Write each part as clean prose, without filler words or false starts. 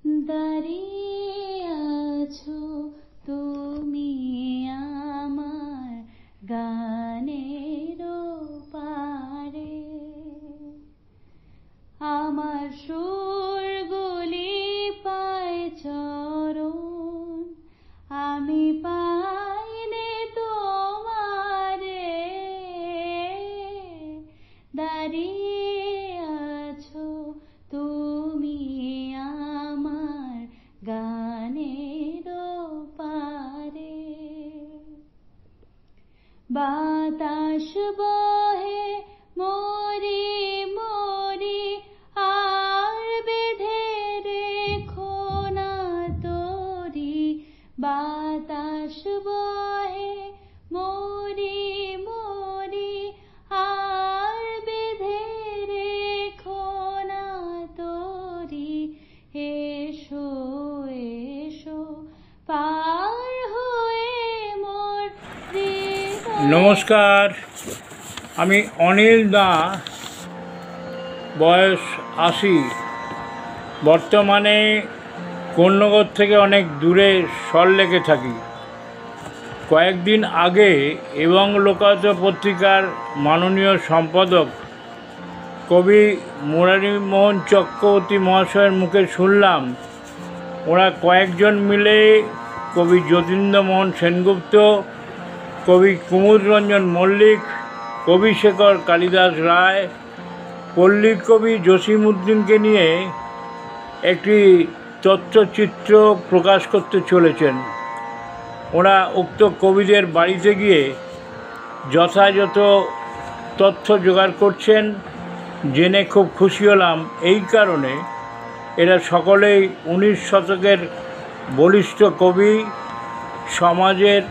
দাঁড়িয়ে আছো তুমি আমার গানের পারে, আমার সুরগুলি পায় চরণ, আমি পাইনে তোমারে। দাঁড়িয়ে আছো তুমি আমার গানের পারে। বাতাস বহে মরি মরি আর বেঁধে রেখো না তোরি। বাতাস বহে মরি মরি আর বেঁধে রেখো না তোরি। এসো এসো পার হয়ে মোর হৃদয়। নমস্কার, আমি অনিল দা, বয়স ৮০। বর্তমানে কন্যগর থেকে অনেক দূরে সল্টলেকে থাকি। কয়েকদিন আগে এবং লোকায়ত পত্রিকার মাননীয় সম্পাদক কবি মুরারীমোহন চক্রবর্তী মহাশয়ের মুখে শুনলাম ওরা কয়েকজন মিলে কবি যতীন্দ্রমোহন সেনগুপ্ত, কবি কুমুদরঞ্জন মল্লিক, কবি শেখর কালিদাস রায়, পল্লী কবি জসিমউদ্দিনকে নিয়ে একটি তথ্যচিত্র প্রকাশ করতে চলেছেন। ওরা উক্ত কবিদের বাড়িতে গিয়ে যথাযথ তথ্য জোগাড় করছেন, জেনে খুব খুশি হলাম। এই কারণে এরা সকলেই 19 শতকের বলিষ্ঠ কবি, সমাজের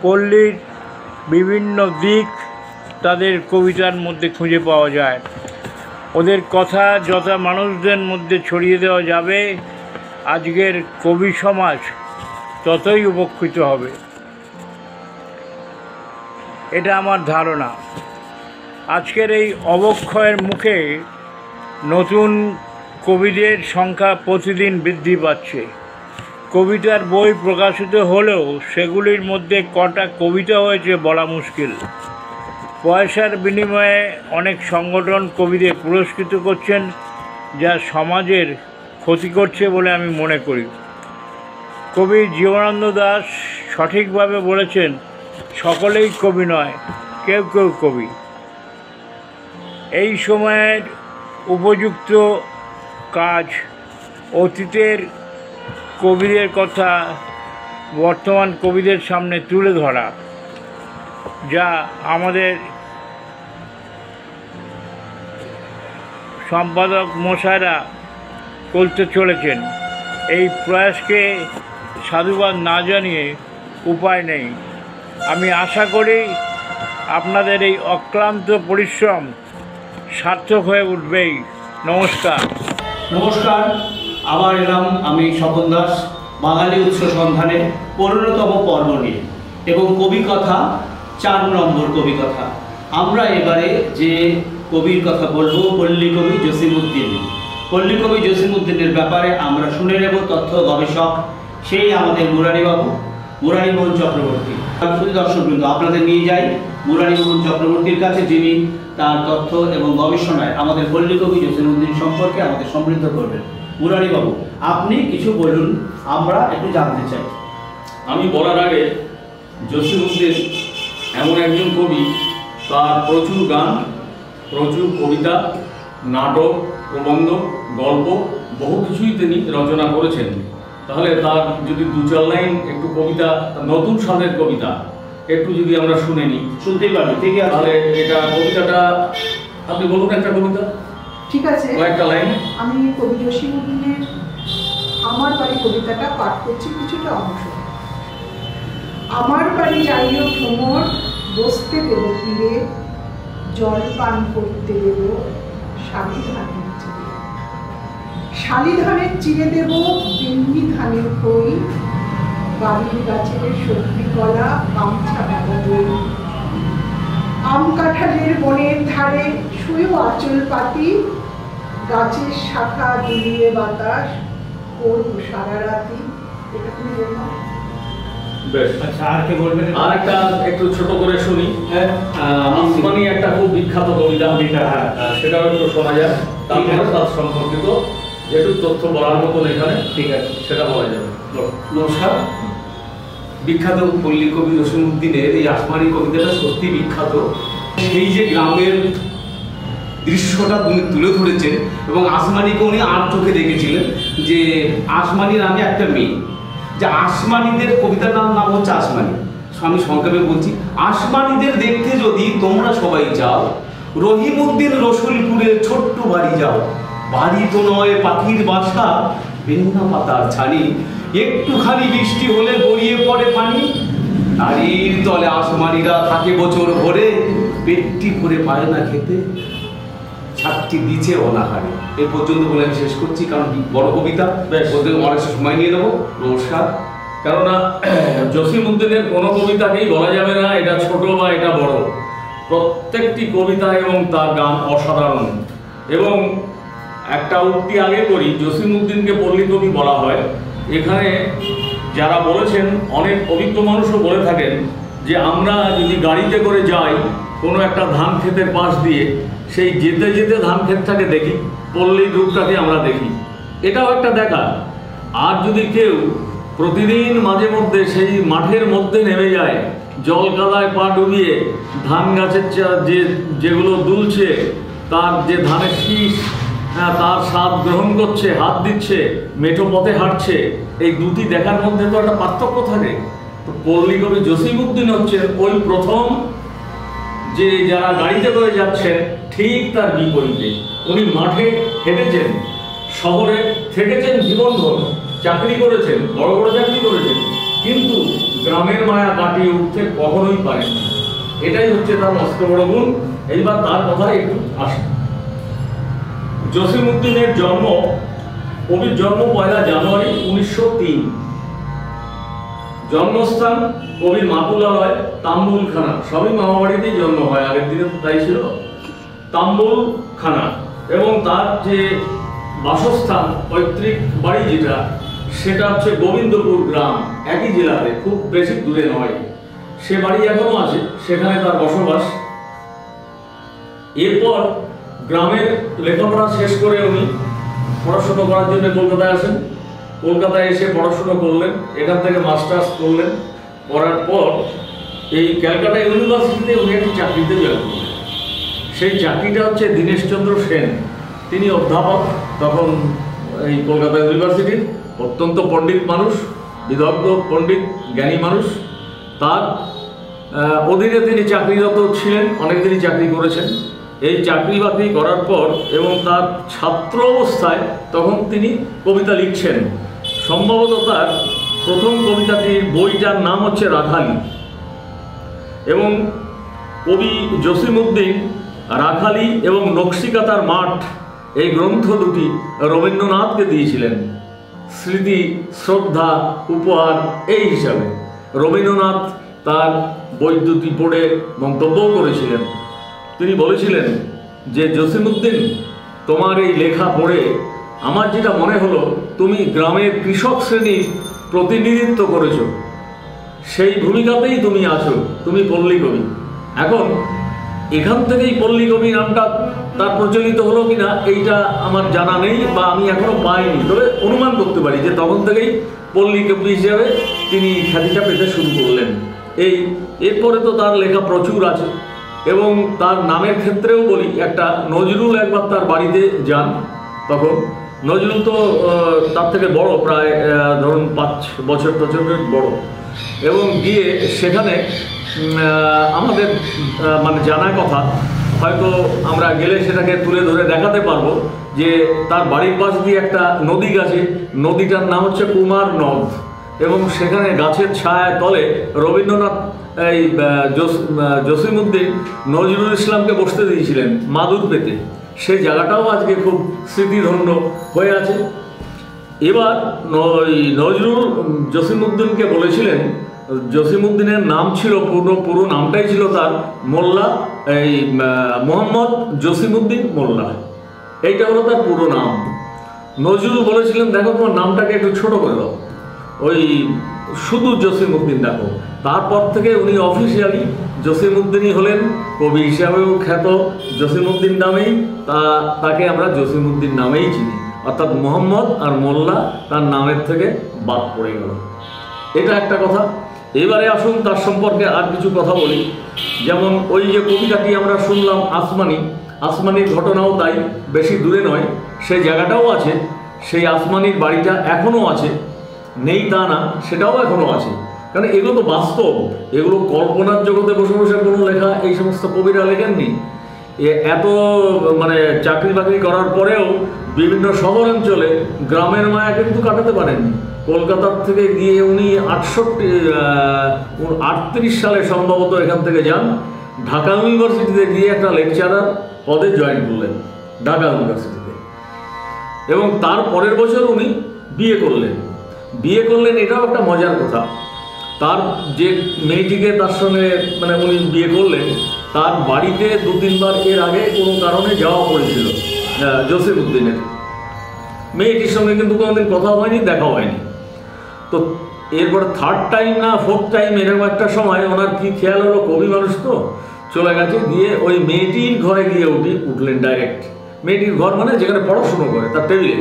পল্লীর বিভিন্ন দিক তাদের কবিতার মধ্যে খুঁজে পাওয়া যায়। ওদের কথা যত মানুষদের মধ্যে ছড়িয়ে দেওয়া যাবে, আজকের কবি সমাজ ততই উপকৃত হবে, এটা আমার ধারণা। আজকের এই অবক্ষয়ের মুখে নতুন কবিদের সংখ্যা প্রতিদিন বৃদ্ধি পাচ্ছে। কবিতার বই প্রকাশিত হলেও সেগুলির মধ্যে কটা কবিতা হয়েছে বলা মুশকিল। পয়সার বিনিময়ে অনেক সংগঠন কবিদের পুরস্কৃত করছেন, যা সমাজের ক্ষতি করছে বলে আমি মনে করি। কবি জীবনানন্দ দাশ সঠিকভাবে বলেছেন, সকলেই কবি নয়, কেউ কেউ কবি। এই সময়ের উপযুক্ত কাজ অতীতের কবিদের কথা বর্তমান কবিদের সামনে তুলে ধরা, যা আমাদের সম্পাদক মশাইরা করতে চলেছেন। এই প্রয়াসকে সাধুবাদ না জানিয়ে উপায় নেই। আমি আশা করি আপনাদের এই অক্লান্ত পরিশ্রম সার্থক হয়ে উঠবেই। নমস্কার। নমস্কার, আবার এলাম আমি স্বপন দাস বাঙালি উৎস সন্ধানে 15তম পর্ব নিয়ে এবং কবি কথা 4 নম্বর কবি কথা। আমরা এবারে যে কবির কথা বলবো পল্লী কবি জসিমউদ্দিন। পল্লী কবি জসিমউদ্দিনের ব্যাপারে আমরা শুনে নেব তথ্য গবেষক, সেই আমাদের মুরারীমোহন চক্রবর্তী। দর্শকবৃন্দ, আপনাদের নিয়ে যাই মুরারীমোহন চক্রবর্তীর কাছে, যিনি তার তথ্য এবং গবেষণায় আমাদের পল্লী কবি জসিমউদ্দিন সম্পর্কে আমাদের সমৃদ্ধ করবেন। মুরারীবাবু, আপনি কিছু বলুন, আমরা একটু জানতে চাই। আমি বলার আগে, জসিমউদ্দিন এমন একজন কবি, তার প্রচুর গান, প্রচুর কবিতা, নাটক, প্রবন্ধ, গল্প, বহু কিছুই তিনি রচনা করেছেন। তাহলে তার যদি 2-4 লাইন একটু কবিতা, নতুন স্বাদের কবিতা একটু যদি আমরা শুনে নিই। শুনতেই পারবে, ঠিক আছে? তাহলে এটা কবিতাটা আপনি বলুন, একটা কবিতা, ঠিক আছে, কয়েকটা লাইন। আমি কবি জসিমউদ্দিনের আমার বাড়ি কবিতাটা পাঠ করছি কিছুটা অংশ। আমার বাড়ি যাইও ভ্রমর, বসতে দেব তীরে, জল পান করতে দেব শালি ধানের চিড়ে। শালি ধানের চিড়ে দেব বিন্নি ধানের খই, বাড়ির গাছের সবজি কলা গামছা বাঁধা দই। আম কাঁঠালের বনের ধারে শুয়েও আঁচল পাতি, গাছের শাখা দুলিয়ে বাতাস করব সারা রাতি। এটা তুমি বলবো? বেশ, আচ্ছা, আর কে বলবেন? আর একটা একটু ছোট করে শুনি। হ্যাঁ, আসমানি একটা খুব বিখ্যাত কবিতা, হ্যাঁ, সেটাও একটু শোনা যায়, তারপরে তার সম্পর্কিত যেটু তথ্য বলার মতন এখানে ঠিক আছে, সেটা বলা যাবে। নমস্কার। বিখ্যাত পল্লী কবি জসিমউদ্দিনের এই আসমানি কবিতাটা সত্যি বিখ্যাত। সেই যে গ্রামের দৃশ্যটা উনি তুলে ধরেছেন এবং আসমানিকে উনি আর চোখে দেখেছিলেন যে আসমানি নামে একটা মেয়ে, যে আসমানিদের কবিতার নাম হচ্ছে আসমানি। আমি সংক্ষেপে বলছি, আসমানিদের দেখতে যদি তোমরা সবাই যাও, রহিমউদ্দিন রসুলপুরের ছোট্ট বাড়ি যাও। বাড়ি তো নয় পাখির বাসা, বেন্না পাতার ছানি, একটুখানি বৃষ্টি হলে গড়িয়ে পড়ে পানি। তারির তলে আসমানিরা থাকে বছর ভরে, পেটটি করে পায় না খেতে, ছাদটি দিচ্ছে অনাহারে। এ পর্যন্ত বলে আমি শেষ করছি, কারণ বড় কবিতা, বলতে অনেক সময় নিয়ে নেবো। নমস্কার। কেননা জসিমউদ্দিনের কোনো কবিতাকেই বলা যাবে না এটা ছোট বা এটা বড়। প্রত্যেকটি কবিতা এবং তার গান অসাধারণ। এবং একটা উক্তি আগে করি, জসিমউদ্দিনকে পল্লী কবি বলা হয়। এখানে যারা বলেছেন, অনেক অভিজ্ঞ মানুষও বলে থাকেন যে আমরা যদি গাড়িতে করে যাই কোনো একটা ধান ক্ষেতের পাশ দিয়ে, সেই যেতে যেতে ধান ক্ষেতটাকে দেখি, পল্লীর রূপটাকে আমরা দেখি, এটাও একটা দেখা। আর যদি কেউ প্রতিদিন মাঝে মধ্যে সেই মাঠের মধ্যে নেমে যায়, জল কাদায় পা ডুবিয়ে ধান গাছের যেগুলো দুলছে, তার যে ধানের শীষ, তার স্বাদ গ্রহণ করছে, হাত দিচ্ছে, মেঠো পথে হাঁটছে, এই দুটি দেখার মধ্যে তো একটা পার্থক্য থাকে। তো পল্লী কবি জসিমউদ্দিন হচ্ছে ওই প্রথম যে যারা গাড়িতে করে যাচ্ছেন ঠিক তার বিপরীতে। উনি মাঠে হেঁটেছেন, শহরে থেকেছেন জীবনভর, চাকরি করেছেন, বড় বড় চাকরি করেছেন, কিন্তু গ্রামের মায়া কাটিয়ে উঠতে কখনোই পারেননি। এটাই হচ্ছে তার মস্ত বড় গুণ। এইবার তার কথায় একটু আসে। জসিমউদ্দিনের জন্ম, কবির জন্ম 1 জানুয়ারি 1903। জন্মস্থান কবির মাতুলালয়, তাম্বুলখানা। সবই মামাবাড়িতেই জন্ম হয়, আগের দিনে তো তাই ছিল, তাম্বুলখানা। এবং তার যে বাসস্থান, পৈতৃক বাড়ি যেটা, সেটা হচ্ছে গোবিন্দপুর গ্রাম, একই জেলাতে, খুব বেশি দূরে নয়। সে বাড়ি এখনো আছে, সেখানে তার বসবাস। এরপর গ্রামের লেখাপড়া শেষ করে উনি পড়াশোনা করার জন্য কলকাতায় আসেন। কলকাতায় এসে পড়াশোনা করলেন, এখান থেকে মাস্টার্স করলেন। করার পর এই ক্যালকাটা ইউনিভার্সিটিতে উনি একটি চাকরিতে জয়েন করলেন। সেই চাকরিটা হচ্ছে দীনেশচন্দ্র সেন, তিনি অধ্যাপক তখন এই কলকাতা ইউনিভার্সিটির। অত্যন্ত পণ্ডিত মানুষ, বিদগ্ধ পণ্ডিত, জ্ঞানী মানুষ। তার অধীনে তিনি চাকরিরত ছিলেন, অনেকদিনই চাকরি করেছেন। এই চাকরি বাকরি করার পর এবং তার ছাত্র অবস্থায় তখন তিনি কবিতা লিখছেন। সম্ভবত তার প্রথম কবিতাটির বইটার নাম হচ্ছে রাখালি। এবং কবি জসিমউদ্দিন রাখালি এবং নকশিকাতার মাঠ এই গ্রন্থ দুটি রবীন্দ্রনাথকে দিয়েছিলেন স্মৃতি, শ্রদ্ধা, উপহার এই হিসাবে। রবীন্দ্রনাথ তার বই দুটি পড়ে মন্তব্য করেছিলেন। তিনি বলেছিলেন যে জসিমউদ্দিন, তোমার এই লেখা পড়ে আমার যেটা মনে হলো, তুমি গ্রামের কৃষক শ্রেণীর প্রতিনিধিত্ব করেছ, সেই ভূমিকাতেই তুমি আছো, তুমি পল্লী কবি। এখন এখান থেকেই পল্লী কবি নামটা তার প্রচলিত হলো কিনা এইটা আমার জানা নেই, বা আমি এখনো পাইনি। তবে অনুমান করতে পারি যে তখন থেকেই পল্লী কবি হিসেবে তিনি খ্যাতিটা পেতে শুরু করলেন। এরপরে তো তার লেখা প্রচুর আছে। এবং তার নামের ক্ষেত্রেও বলি, একটা নজরুল একবার তার বাড়িতে যান, তখন নজরুল তো তার থেকে বড়, প্রায় ধরুন 5 বছর বড়। এবং গিয়ে সেখানে আমাদের মানে জানা কথা, হয়তো আমরা গেলে সেটাকে তুলে ধরে দেখাতে পারবো, যে তার বাড়ির পাশ দিয়ে একটা নদী গেছে, নদীটার নাম হচ্ছে কুমার নদ। এবং সেখানে গাছের ছায়ায় তলে রবীন্দ্রনাথ এই জসিমউদ্দিন নজরুল ইসলামকে বসতে দিয়েছিলেন মাদুর পেতে। সেই জায়গাটাও আজকে খুব স্মৃতিধন্য হয়ে আছে। এবার নজরুল জসিমউদ্দিনকে বলেছিলেন, জসিমউদ্দিনের নাম ছিল, পুরো নামটাই ছিল তার মোল্লা, এই মোহাম্মদ জসিমউদ্দিন মোল্লা। এইটা হলো তার পুরো নাম। নজরুল বলেছিলেন, দেখো তোমার নামটাকে একটু ছোট করে দাও, ওই শুধু জসিমউদ্দিন ডাকো। তারপর থেকে উনি অফিসিয়ালি জসিমউদ্দিনই হলেন, কবি হিসাবেও খ্যাত জসিমউদ্দিন নামেই, তাকে আমরা জসিমউদ্দিন নামেই চিনি, অর্থাৎ মোহাম্মদ আর মোল্লা তার নামের থেকে বাদ পড়ে গেল। এটা একটা কথা। এবারে আসুন তার সম্পর্কে আর কিছু কথা বলি। যেমন ওই যে কবিতাটি আমরা শুনলাম আসমানি, আসমানির ঘটনাও তাই, বেশি দূরে নয়, সেই জায়গাটাও আছে, সেই আসমানির বাড়িটা এখনও আছে, নেই তা না, সেটাও এখনও আছে। কারণ এগুলো তো বাস্তব, এগুলো কল্পনার জগতে বসে বসে কোনো লেখা এই সমস্ত কবিরা লেখেননি। এত মানে চাকরি বাকরি করার পরেও বিভিন্ন শহরাঞ্চলে গ্রামের মায়া কিন্তু কাটাতে পারেননি। কলকাতার থেকে গিয়ে উনি 38 সালে সম্ভবত এখান থেকে যান, ঢাকা ইউনিভার্সিটিতে গিয়ে একটা লেকচারার পদে জয়েন করলেন ঢাকা ইউনিভার্সিটিতে, এবং তার পরের বছর উনি বিয়ে করলেন। এটাও একটা মজার কথা। তার যে মেয়েটিকে তার সঙ্গে মানে উনি বিয়ে করলেন, তার বাড়িতে 2-3 বার এর আগে কোনো কারণে যাওয়া পড়েছিল জসিমউদ্দিনের। মেয়েটির সঙ্গে কিন্তু কোনোদিন কথা হয়নি, দেখা হয়নি। তো এরপরে 3rd টাইম না 4th টাইম এরকম একটা সময় ওনার কি খেয়াল হলো, কবি মানুষ তো, চলে গেছে, গিয়ে ওই মেয়েটির ঘরে গিয়ে উঠলেন ডাইরেক্ট। মেয়েটির ঘর মানে যেখানে পড়াশুনো করে, তার টেবিলে,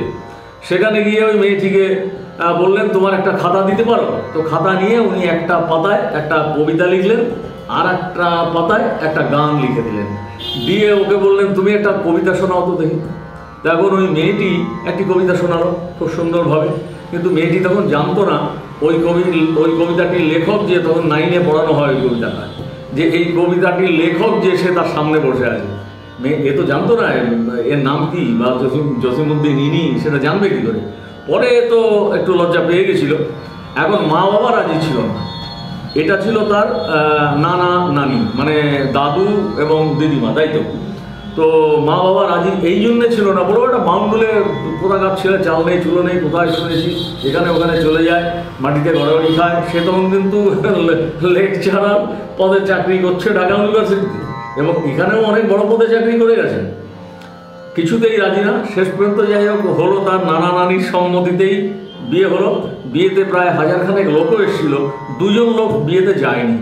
সেখানে গিয়ে ওই মেয়েটিকে বললেন তোমার একটা খাতা দিতে পারো? তো খাতা নিয়ে উনি একটা পাতায় একটা কবিতা লিখলেন, আর একটা পাতায় একটা গান লিখে দিলেন, দিয়ে ওকে বললেন তুমি একটা কবিতা শোনাও তো দেখি। তখন ওই মেয়েটি একটি কবিতা শোনালো খুব সুন্দরভাবে, কিন্তু মেয়েটি তখন জানতো না ওই কবিতাটির লেখক যে, তখন 9-এ পড়ানো হয় ওই কবিতাটা, যে এই কবিতাটির লেখক যে সে তার সামনে বসে আছে। এ তো জানতো না এর নাম কি, বা জসিমউদ্দিন ইনি সেটা জানবে কি করে। পরে তো একটু লজ্জা পেয়ে গেছিল। এখন মা বাবা রাজি ছিল না। এটা ছিল তার নানা নানি, মানে দাদু এবং দিদিমা, তাই তো। তো মা বাবা রাজি এই জন্যে ছিল না, বড় একটা বাউন্ডুলে কোথাকার ছেলে, চাল নেই চুলো নেই, কোথায় শুনেছি, এখানে ওখানে চলে যায়, মাটিতে গড়াগড়ি খায়। সে তখন কিন্তু লেকচারার পদে চাকরি করছে ঢাকা ইউনিভার্সিটিতে, এবং এখানেও অনেক বড় পদে চাকরি করে গেছে। কিছুতেই রাজি না। শেষ পর্যন্ত যাই হোক হলো, তার নানা নানির সম্মতিতেই বিয়ে হলো। বিয়েতে প্রায় 1000 খানেক লোকও এসেছিল, 2জন লোক বিয়েতে যায়নি।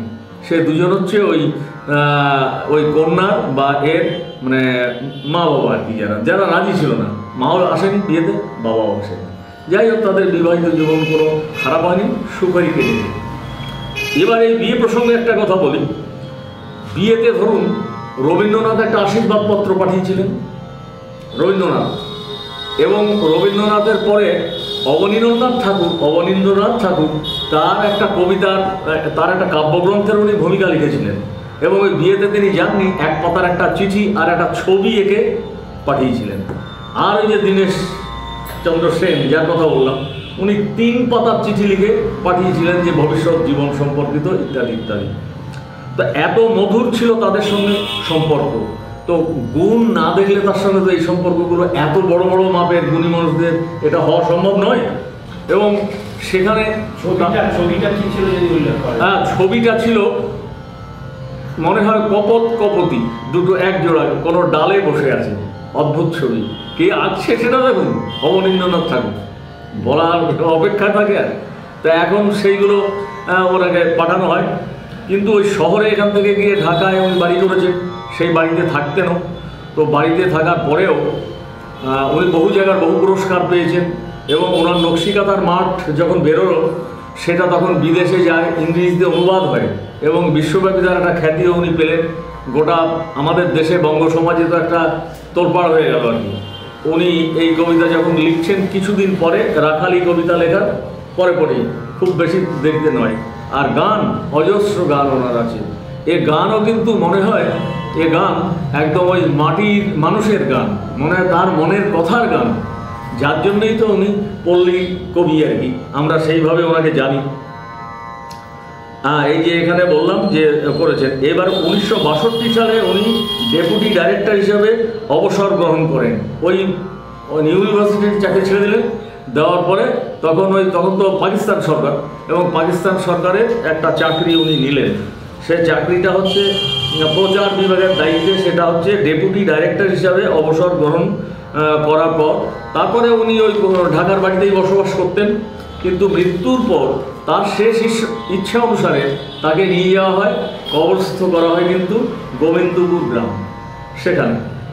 সে 2জন হচ্ছে ওই কন্যার বা এর মানে মা বাবা আর কি, যারা রাজি ছিল না। মাও আসেনি বিয়েতে, বাবাও আসেনি। যাই হোক তাদের বিবাহিত জীবন কোনো খারাপ হয়নি, সুখেই কেটেছে। এবার এই বিয়ে প্রসঙ্গে একটা কথা বলি। বিয়েতে ধরুন রবীন্দ্রনাথ একটা আশীর্বাদপত্র পাঠিয়েছিলেন, রবীন্দ্রনাথ, এবং রবীন্দ্রনাথের পরে অবনীন্দ্রনাথ ঠাকুর তার একটা কবিতার, তার একটা কাব্যগ্রন্থের উনি ভূমিকা লিখেছিলেন, এবং ওই বিয়েতে তিনি যাননি। 1 পাতার একটা চিঠি আর একটা ছবি এঁকে পাঠিয়েছিলেন। আর ওই যে দীনেশ চন্দ্র সেন যার কথা বললাম, উনি 3 পাতার চিঠি লিখে পাঠিয়েছিলেন, যে ভবিষ্যৎ জীবন সম্পর্কিত ইত্যাদি ইত্যাদি। তো এত মধুর ছিল তাদের সঙ্গে সম্পর্ক। তো গুণ না দেখলে তার সঙ্গে তো এই সম্পর্কগুলো এত বড় বড় মাপের গুণী মানুষদের এটা হওয়া সম্ভব নয়। এবং সেখানে ছবিটা কি ছিল যদি উল্লেখ করেন? হ্যাঁ, ছবিটা ছিল মনে হয় কপতি, দুটো এক জোড়া কোনো ডালে বসে আছে, অদ্ভুত ছবি। কে আছে সেটা দেখুন, অবনীন্দ্রনাথ ঠাকুর, বলার অপেক্ষা থাকে। আর তা এখন সেইগুলো ওনাকে পাঠানো হয়। কিন্তু ওই শহরে এখান থেকে গিয়ে ঢাকায় উনি বাড়ি করেছে, সেই বাড়িতে থাকতেনও। তো বাড়িতে থাকার পরেও উনি বহু জায়গার বহু পুরস্কার পেয়েছেন, এবং ওনার নকশিকাঁথার মাঠ যখন বেরোলো সেটা তখন বিদেশে যায়, ইংরেজিতে অনুবাদ হয়, এবং বিশ্বব্যাপী তার একটা খ্যাতিও উনি পেলেন। গোটা আমাদের দেশে বঙ্গ সমাজে তো একটা তোলপাড় হয়ে গেল আর কি। উনি এই কবিতা যখন লিখছেন কিছুদিন পরে, রাখালি কবিতা লেখার পরেই, খুব বেশি দেরিতে নয়। আর গান, অজস্র গান ওনার আছে। এ গানও কিন্তু মনে হয় এ গান একদম ওই মাটির মানুষের গান, মনে হয় তার মনের কথার গান, যার জন্যই তো উনি পল্লী কবি আর কি, আমরা সেইভাবে ওনাকে জানি। এই যে এখানে বললাম যে করেছেন। এবার 1962 সালে উনি ডেপুটি ডাইরেক্টর হিসেবে অবসর গ্রহণ করেন। ওই ইউনিভার্সিটির চাকরি ছেড়ে দিলেন। দেওয়ার পরে তখন তো পাকিস্তান সরকার, এবং পাকিস্তান সরকারের একটা চাকরি উনি নিলেন। সেই চাকরিটা হচ্ছে প্রচার বিভাগের দায়িত্বে, সেটা হচ্ছে ডেপুটি ডাইরেক্টর হিসাবে অবসর গ্রহণ করার পর তারপরে উনি ওই ঢাকার বাড়িতেই বসবাস করতেন, কিন্তু মৃত্যুর পর তার শেষ ইচ্ছা অনুসারে তাকে নিয়ে যাওয়া হয়, কবরস্থ করা হয় কিন্তু গোবিন্দপুর গ্রাম।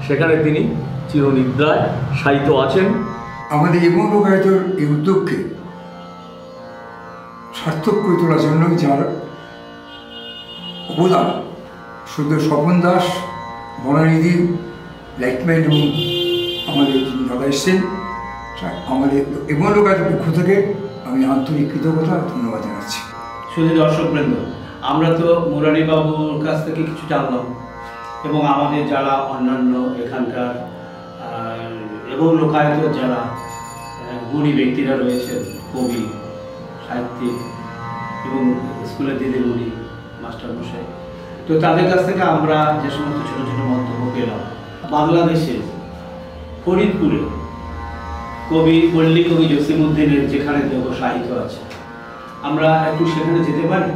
সেখানে তিনি চিরনিদ্রায় শায়িত আছেন। আমাদের এবং লোকায়তের এই উদ্যোগকে সার্থক করে তোলার জন্য যার অবদান শুধু স্বপন দাস, বনানিধি, লাইটম্যান এবং আমাদের দাদা এসছেন, আমাদের এবং লোকায়তের পক্ষ থেকে আমি আন্তরিক কৃতজ্ঞতা ধন্যবাদ জানাচ্ছি। শুধু দর্শকবৃন্দ, আমরা তো মুরারিবাবুর কাছ থেকে কিছু জানলাম, এবং আমাদের যারা অন্যান্য এখানকার এবং লোকায়তের যারা গুণী ব্যক্তিরা রয়েছেন, কবি, সাহিত্যিক এবং স্কুলের দিদিমণি, মাস্টারমশাই, তো তাদের কাছ থেকে আমরা যে সমস্ত ছোটো ছোটো মন্তব্য পেলাম, বাংলাদেশে ফরিদপুরে পল্লী কবি জসিমউদ্দিনের যেখানে দেহ সাহিত্য আছে, আমরা একটু সেখানে যেতে পারি।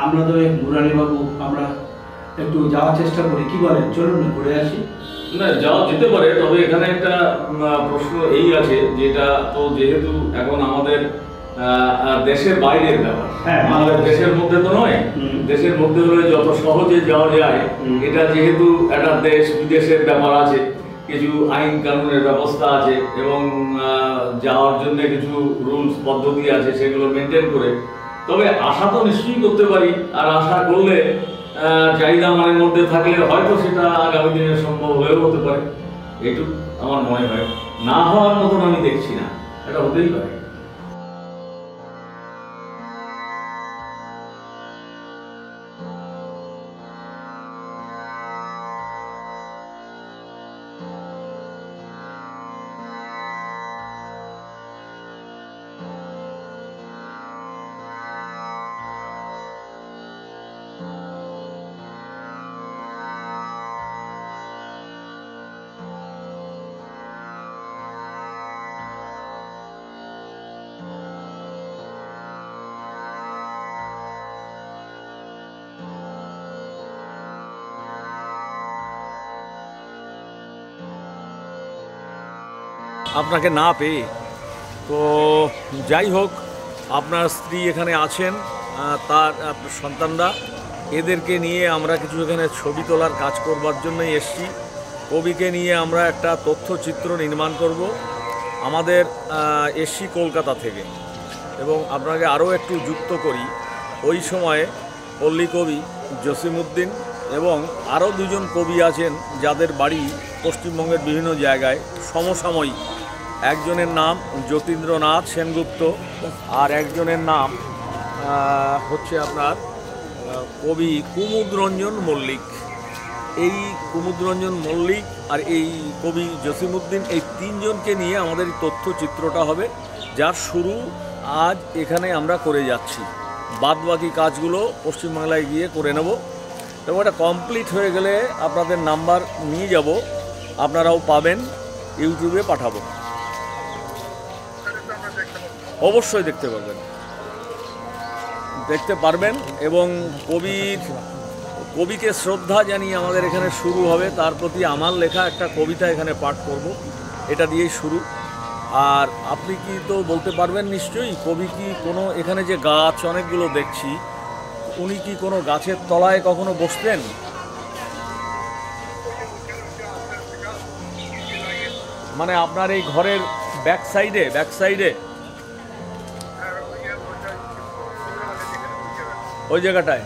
আমরা তো মুরারিবাবু, আমরা একটু যাওয়ার চেষ্টা করি, কি বলেন? চলুন ঘুরে আসি। না, যাওয়া যেতে পারে, তবে এখানে একটা প্রশ্ন এই আছে, যেটা তো যেহেতু এখন আমাদের দেশের বাইরের ব্যাপার, আমাদের দেশের মধ্যে তো নয়, দেশের মধ্যে হলে যত সহজে যাওয়া যায়, এটা যেহেতু একটা দেশ বিদেশের ব্যাপার আছে, কিছু আইন কানুনের ব্যবস্থা আছে এবং যাওয়ার জন্য কিছু রুলস পদ্ধতি আছে, সেগুলো মেনটেন করে তবে আশা তো নিশ্চয়ই করতে পারি। আর আশা করলে চাহিদা আমাদের মধ্যে থাকলে হয়তো সেটা আগামী দিনে সম্ভব হয়েও হতে পারে, এইটুকু আমার মনে হয়। না হওয়ার মতন আমি দেখছি না, এটা হতেই পারে। আপনাকে না পেয়ে, তো যাই হোক, আপনার স্ত্রী এখানে আছেন, তার সন্তানরা, এদেরকে নিয়ে আমরা কিছু এখানে ছবি তোলার কাজ করবার জন্যই এসছি। কবিকে নিয়ে আমরা একটা তথ্যচিত্র নির্মাণ করব। আমাদের এসছি কলকাতা থেকে, এবং আপনাকে আরও একটু যুক্ত করি, ওই সময়ে পল্লী কবি জসিমউদ্দিন এবং আরও দুজন কবি আছেন যাদের বাড়ি পশ্চিমবঙ্গের বিভিন্ন জায়গায় সমসাময়িক। একজনের নাম যতীন্দ্রনাথ সেনগুপ্ত, আর একজনের নাম হচ্ছে আপনার কবি কুমুদরঞ্জন মল্লিক। এই কুমুদরঞ্জন মল্লিক আর এই কবি জসিমউদ্দিন, এই তিনজনকে নিয়ে আমাদের এই তথ্যচিত্রটা হবে, যার শুরু আজ এখানে আমরা করে যাচ্ছি। বাদবাকি কাজগুলো পশ্চিমবাংলায় গিয়ে করে নেব, এবং এটা কমপ্লিট হয়ে গেলে আপনাদের নাম্বার নিয়ে যাব, আপনারাও পাবেন, ইউটিউবে পাঠাবো, অবশ্যই দেখতে পারবেন। এবং কবিকে শ্রদ্ধা জানিয়ে আমাদের এখানে শুরু হবে, তার প্রতি আমার লেখা একটা কবিতা এখানে পাঠ করব, এটা দিয়েই শুরু। আর আপনি কি তো বলতে পারবেন নিশ্চয়ই, কবি কি কোনো, এখানে যে গাছ অনেকগুলো দেখছি, উনি কি কোনো গাছের তলায় কখনো বসতেন? মানে আপনার এই ঘরের ব্যাক সাইডে ওই জায়গাটায়?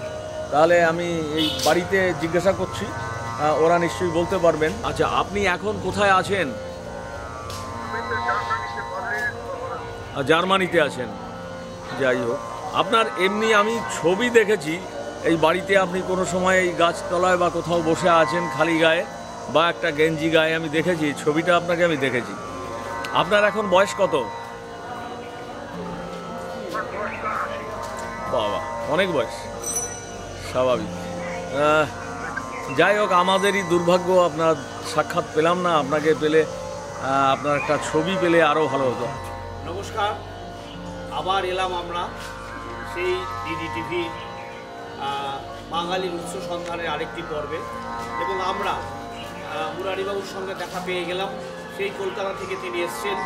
তাহলে আমি এই বাড়িতে জিজ্ঞাসা করছি, ওরা নিশ্চয়ই বলতে পারবেন। আচ্ছা, আপনি এখন কোথায় আছেন? জার্মানিতে আছেন। যাই হোক, আপনার এমনি আমি ছবি দেখেছি, এই বাড়িতে আপনি কোনো সময় এই গাছতলায় বা কোথাও বসে আছেন খালি গায়ে, বা একটা গেঞ্জি গায়ে, আমি দেখেছি ছবিটা, আপনাকে আমি দেখেছি। আপনার এখন বয়স কত? বাবা, অনেক বয়স, স্বাভাবিক। যাই হোক, আমাদেরই দুর্ভাগ্য, আপনার সাক্ষাৎ পেলাম না। আপনাকে পেলে, আপনার একটা ছবি পেলে আরও ভালো হতো। নমস্কার, আবার এলাম আমরা সেই ডিডি টিভি বাঙালির উৎস সন্ধানের আরেকটি পর্বে। এবং আমরা মুরারিবাবুর সঙ্গে দেখা পেয়ে গেলাম, সেই কলকাতা থেকে তিনি এসছেন।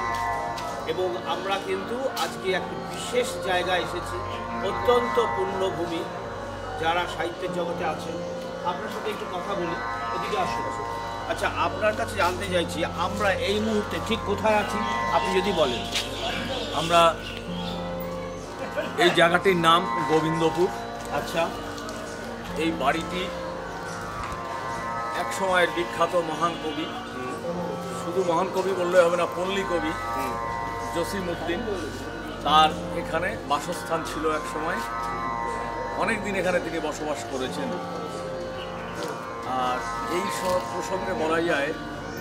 এবং আমরা কিন্তু আজকে একটি বিশেষ জায়গায় এসেছি, অত্যন্ত পুণ্যভূমি। যারা সাহিত্যের জগতে আছেন, আপনার সাথে একটু কথা বলি, এদিকে আসুন। আচ্ছা, আপনার কাছে জানতে চাইছি আমরা এই মুহূর্তে ঠিক কোথায় আছি, আপনি যদি বলেন। আমরা এই জায়গাটির নাম গোবিন্দপুর। আচ্ছা, এই বাড়িটি এক সময়ের বিখ্যাত মহান কবি, শুধু মহান কবি বললে হবে না, পল্লী কবি জসিমউদ্দিন, তার এখানে বাসস্থান ছিল এক সময়। অনেক দিন এখানে তিনি বসবাস করেছেন। আর এই সব প্রসঙ্গে বলা যায়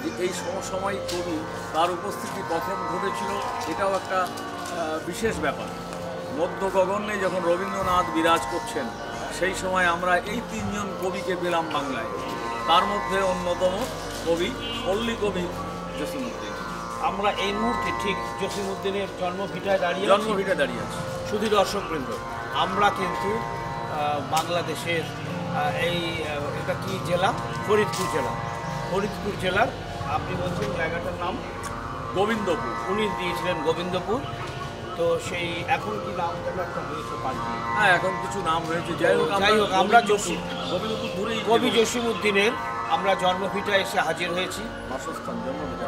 যে এই সমসাময়িক কবি, তার উপস্থিতি কখন ঘটেছিল এটাও একটা বিশেষ ব্যাপার। মধ্য গগনে যখন রবীন্দ্রনাথ বিরাজ করছেন, সেই সময় আমরা এই 3 জন কবিকে পেলাম বাংলায়। তার মধ্যে অন্যতম কবি পল্লী কবি জসিমউদ্দিন। আমরা এই মুহূর্তে ঠিক জসিমউদ্দিনের জন্মভিটায় দাঁড়িয়ে আছি। শুধু দর্শকবৃন্দ, আমরা কিন্তু বাংলাদেশের এটা কি জেলা? ফরিদপুর জেলার আপনি বলছেন জায়গাটার নাম গোবিন্দপুর। উনি দিয়েছিলেন গোবিন্দপুর। তো সেই এখন কি নাম একটা হয়েছে পাল্টি? হ্যাঁ, এখন কিছু নাম হয়েছে। যাই হোক, আমরা গোবিন্দপুর ধরেই কবি জসিমউদ্দিনের আমরা জন্মভিটায় এসে হাজির হয়েছি। বাসস্থান, জন্মভিটা।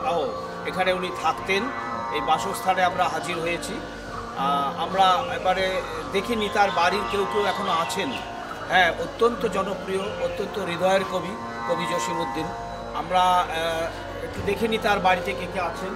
এখানে উনি থাকতেন, এই বাসস্থানে আমরা হাজির হয়েছি। আমরা এবারে দেখিনি তার বাড়ির কেউ এখনো আছেন। হ্যাঁ, অত্যন্ত জনপ্রিয়, অত্যন্ত হৃদয়ের কবি জসিমউদ্দিন। আমরা একটু দেখিনি তার বাড়িতে কে কে আছেন।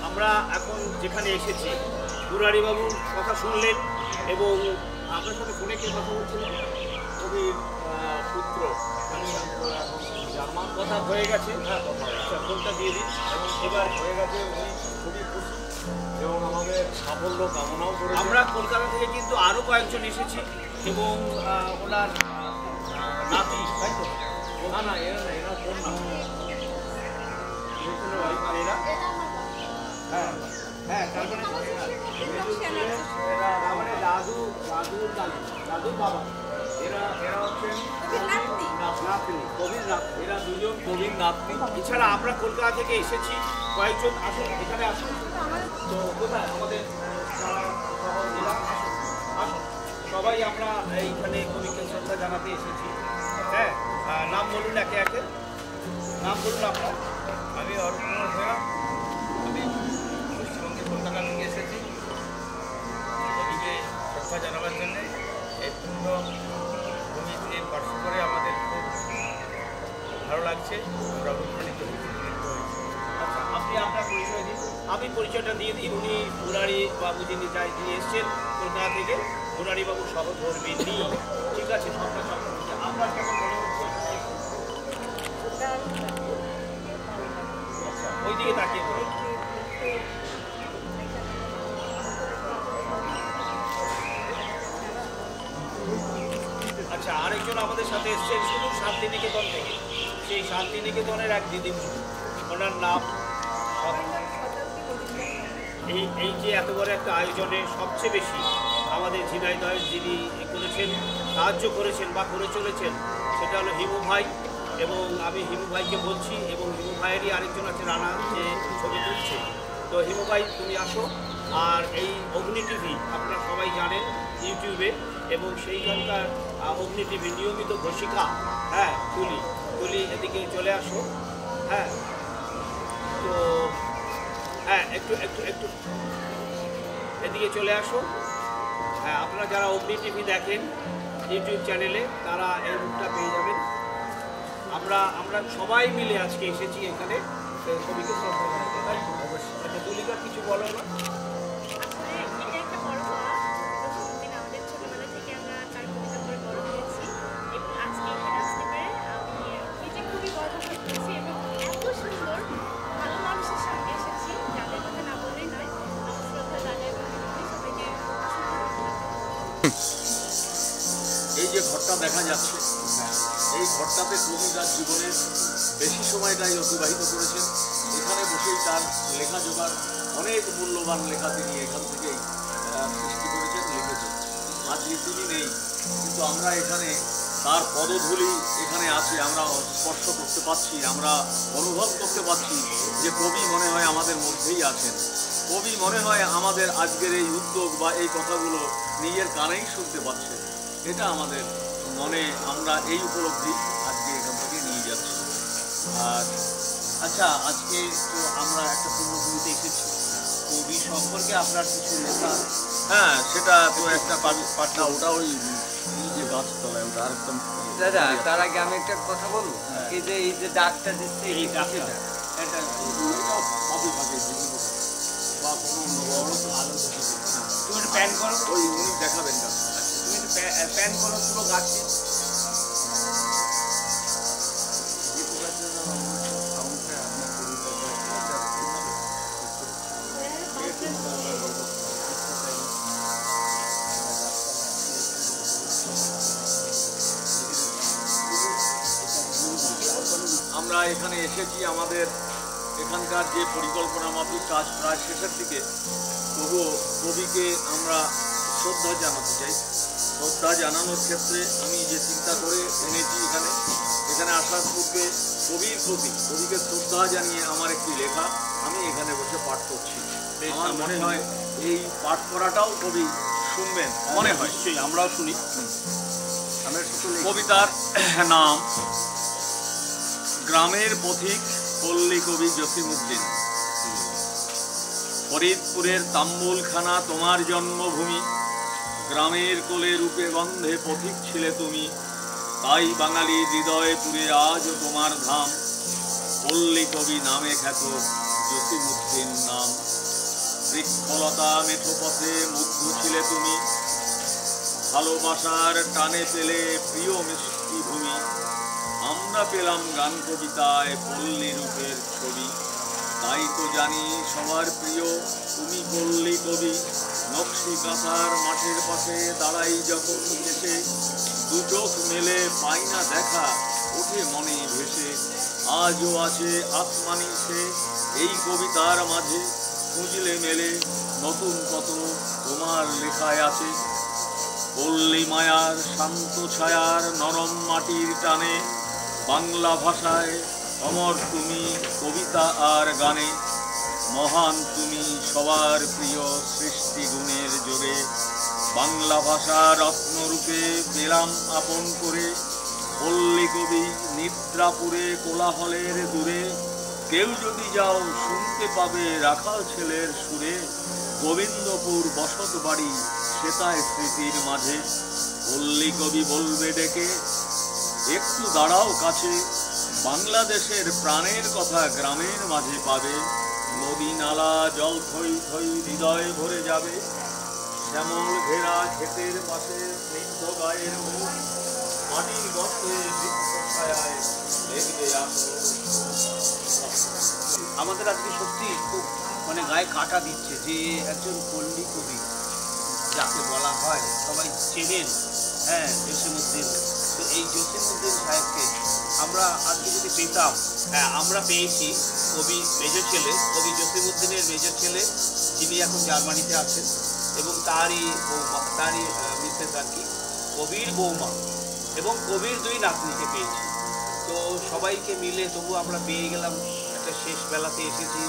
আমরা এখন যেখানে এসেছি, মুরারিবাবুর কথা শুনলেন এবং আপনার সাথে ফোনে কে কথা বলছিলেন? কবির পুত্র, জার্মান। কথা হয়ে গেছে? হ্যাঁ, আচ্ছা, ফোনটা দিয়ে দিন। এবং এবার হয়ে গেছে, উনি খুবই খুশি এবং আমাদের সাফল্য কামনাও করে। আমরা কলকাতা থেকে কিন্তু আরও কয়েকজন এসেছি এবং ওনার নাতি, তাই তো? না, এরা কোন না, এরা হ্যাঁ, তার মানে দাদুর বাবা। এরা হচ্ছেন কবির নাতনি। এরা 2 জন কবির নাতনি। এছাড়া আমরা কলকাতা থেকে এসেছি কয়েকজন। আসুন, এখানে আসুন। তো কোথায় আমাদের আসুন, সবাই আমরা এইখানে কবিকে শ্রদ্ধা জানাতে এসেছি। হ্যাঁ, নাম বলুন, একে একে নাম বলুন আপনার। আমি অরূপ কুমার ভূঁইয়া, আমি পশ্চিমবঙ্গে কলকাতা থেকে এসেছি কবিকে শ্রদ্ধা জানাবার জন্যে। এই পূর্ণ ভূমিতে স্পর্শ করে আমাদের খুব ভালো লাগছে, আমরা অনুপ্রাণিত হয়েছি। আচ্ছা, আপনি আপনার পরিচয় দিন। আমি পরিচয়টা দিয়ে দিই। উনি মুরারিবাবু যিনি এসছেন কলকাতা থেকে, মুরারিবাবু সহধর্মিণী। ঠিক আছে, আপনার কেমন মনে হচ্ছে? ওই দিকে তাকিয়ে বলুন। আচ্ছা, আরেকজন আমাদের সাথে এসছেন শুধু শান্তিনিকেতন থেকে। সেই শান্তিনিকেতনের এক দিদিমণি, ওনার নাম। এই যে এত বড় একটা আয়োজনে সবচেয়ে বেশি আমাদের ঝিনাইদহের যিনি করেছেন, সাহায্য করেছেন বা করে চলেছেন, সেটা হলো হিমু ভাই। এবং আমি হিমু ভাইকে বলছি, এবং হিমু ভাইয়েরই আরেকজন আছে রানা, যে ছবি তুলছে। তো হিমু ভাই, তুমি আসো। আর এই অগ্নি টিভি আপনারা সবাই জানেন ইউটিউবে, এবং সেইখানকার অগ্নি টিভি নিয়মিত ঘোষিকা। হ্যাঁ, তুলি এদিকে চলে আসো। হ্যাঁ, তো হ্যাঁ, একটু এদিকে চলে আসো। হ্যাঁ, আপনারা যারা অগ্নি টিভি দেখেন ইউটিউব চ্যানেলে, তারা এই রূপটা পেয়ে যাবেন। আমরা সবাই মিলে আজকে এসেছি এখানে কবিকে শ্রদ্ধা জানাতে। তাই অবশ্যই। আচ্ছা, তুলিকা কিছু বলো না? এটা একটা বড় পাওয়া। জসিমউদ্দিন আমাদের ছোটবেলা এই যে ঘরটা দেখা যাচ্ছে, এই ঘরটাতে কবি তার জীবনের বেশি সময়টাই অতিবাহিত করেছেন। এখানে বসেই তার লেখা জোগাড়, অনেক মূল্যবান লেখা তিনি এখান থেকেই সৃষ্টি করেছেন, লিখেছেন। আজকে তিনি নেই, কিন্তু আমরা এখানে তার পদধূলি এখানে আছে, আমরা স্পর্শ করতে পারছি, আমরা অনুভব করতে পারছি যে কবি মনে হয় আমাদের মধ্যেই আছেন। কবি মনে হয় আমাদের আজকের এই উদ্যোগ বা এই কথাগুলো নিজের কানেই শুনতে পাচ্ছেন। এটা আমাদের মনে, আমরা এই উপলব্ধি আজকে এখান থেকে নিয়ে যাচ্ছি। আর আচ্ছা, আজকে তো আমরা একটা পূর্ণভূমিতে এসেছি, কবি সম্পর্কে আপনার কিছু লেখা? হ্যাঁ, সেটা তো একটা পাটনা, ওটা ওই যে গাছতলায়, ওটা একদম। দাদা, তার আগে আমি একটা কথা বলবো। এই যে ডাকটা দিচ্ছে, এই ডাকটা এটা পাবে বা কোনো আলো তুমি একটু প্যান করো, ওই উনি দেখাবেন না। তুমি একটু প্যান করো পুরো গাছটি। আমরা এখানে এসেছি, আমাদের এখানকার যে পরিকল্পনা মাফিক কাজ প্রায় শেষের দিকে। তবুও কবিকে আমরা শ্রদ্ধা জানাতে চাই। শ্রদ্ধা জানানোর ক্ষেত্রে আমি যে চিন্তা করে এনেছি এখানে আসার পূর্বে কবির প্রতি, কবিকে শ্রদ্ধা জানিয়ে আমার একটি লেখা আমি এখানে বসে পাঠ করছি। আমার মনে হয় এই পাঠ করাটাও কবি শুনবেন, মনে হয়। নিশ্চয়ই, আমরাও শুনি। কবিতার নাম গ্রামের পথিক, পল্লী কবি জসিমউদ্দিন। ফরিদপুরের তাম্বুলখানা তোমার জন্মভূমি, গ্রামের কোলে রূপে গন্ধে পথিক ছিলে তুমি। তাই বাঙালি হৃদয়ে পুরে আজও তোমার ধাম, পল্লী কবি নামে খ্যাত জসিমউদ্দিন নাম। বৃক্ষলতা মেঠো পথে মুগ্ধ ছিলে তুমি, ভালোবাসার টানে পেলে প্রিয় মিষ্টি ভূমি। আমরা পেলাম গান কবিতায় পল্লী রূপের ছবি, তাই তো জানি সবার প্রিয় তুমি পল্লী কবি। নকশি কাঁথার মাঠের পাশে দাঁড়াই যখন এসে, দু চোখ মেলে পাই না দেখা, ওঠে মনে ভেসে। আজও আছে আসমানি সে এই কবিতার মাঝে, খুঁজলে মেলে নতুন কত তোমার লেখায় আছে। পল্লী মায়ার শান্ত ছায়ার নরম মাটির টানে, বাংলা ভাষায় অমর তুমি কবিতা আর গানে। মহান তুমি সবার প্রিয় সৃষ্টি গুণের জোরে, বাংলা ভাষা রত্নরূপে পেলাম আপন করে। পল্লী কবি নিদ্রাপুরে কোলাহলের দূরে, কেউ যদি যাও শুনতে পাবে রাখাল ছেলের সুরে। গোবিন্দপুর বসত বাড়ি সেতায় স্মৃতির মাঝে, পল্লী কবি বলবে ডেকে একটু দাঁড়াও কাছে। বাংলাদেশের প্রাণের কথা গ্রামের মাঝে পাবে, নদী নালা জল থই থই হৃদয় ভরে যাবে। শ্যামল ঘেরা ক্ষেতের পাশে স্নিগ্ধ গায়ের মুখ, মাটির গর্তে বৃক্ষ ছায়ায় দেখবে আসো। আমাদের আজকে সত্যি খুব গায়ে কাঁটা দিচ্ছে যে একজন পল্লী কবি যাকে বলা হয়, সবাই চেনেন, হ্যাঁ, জসিমউদ্দিন। তো এই জসিমউদ্দিন সাহেবকে আমরা আজকে যদি পেতাম, হ্যাঁ আমরা পেয়েছি। কবি মেজর ছেলে, কবি জসিমউদ্দিনের মেজর ছেলে, যিনি এখন জার্মানিতে আছেন, এবং তারই মিসেস আর কি, কবির বৌমা, এবং কবির দুই নাতনিকে পেয়েছি। তো সবাইকে মিলে তবু আমরা পেয়ে গেলাম। একটা শেষ বেলাতে এসেছি,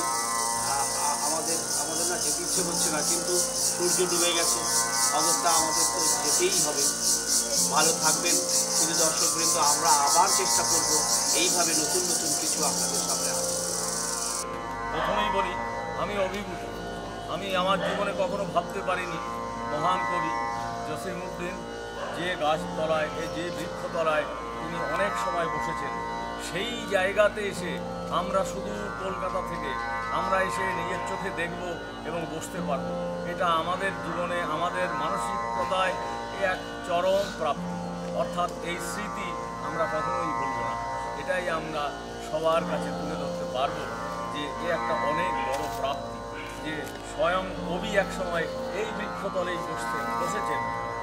আমাদের না যেতে ইচ্ছে করছে না, কিন্তু সূর্য ডুবে গেছে, অবস্থা আমাদের তো যেতেই হবে। ভালো থাকবেন শুধু দর্শকবৃন্দ, আমরা আবার চেষ্টা করব এইভাবে নতুন নতুন কিছু আপনাদের সামনে আসবে। প্রথমেই বলি, আমি অভিভূত। আমি আমার জীবনে কখনো ভাবতে পারিনি মহান কবি জসিমউদ্দিন যে গাছতলায়, যে বৃক্ষতলায় তিনি অনেক সময় বসেছেন, সেই জায়গাতে এসে আমরা শুধু কলকাতা থেকে আমরা এসে নিজের চোখে দেখব এবং বসতে পারবো। এটা আমাদের জীবনে, আমাদের মানসিকতায় এক চরম প্রাপ্তি। অর্থাৎ এই স্মৃতি আমরা কখনোই ভুলব না। এটাই আমরা সবার কাছে তুলে ধরতে পারবো যে এ একটা অনেক বড় প্রাপ্তি, যে স্বয়ং কবি একসময় এই বৃক্ষতলেই বসেছেন।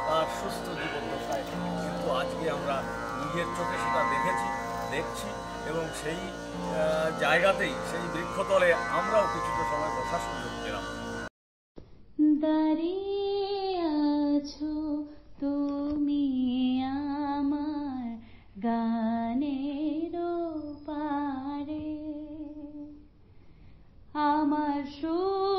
তার সুস্থ জীবদ্দশায়, কিন্তু আজকে আমরা নিজের চোখে সেটা দেখছি এবং সেই জায়গাতেই, সেই বৃক্ষতলে আমরাও কিছুটা সময় বসার সুযোগ পেলাম। দাঁড়িয়ে আছো তুমি আমার গানের পারে, আমার সুর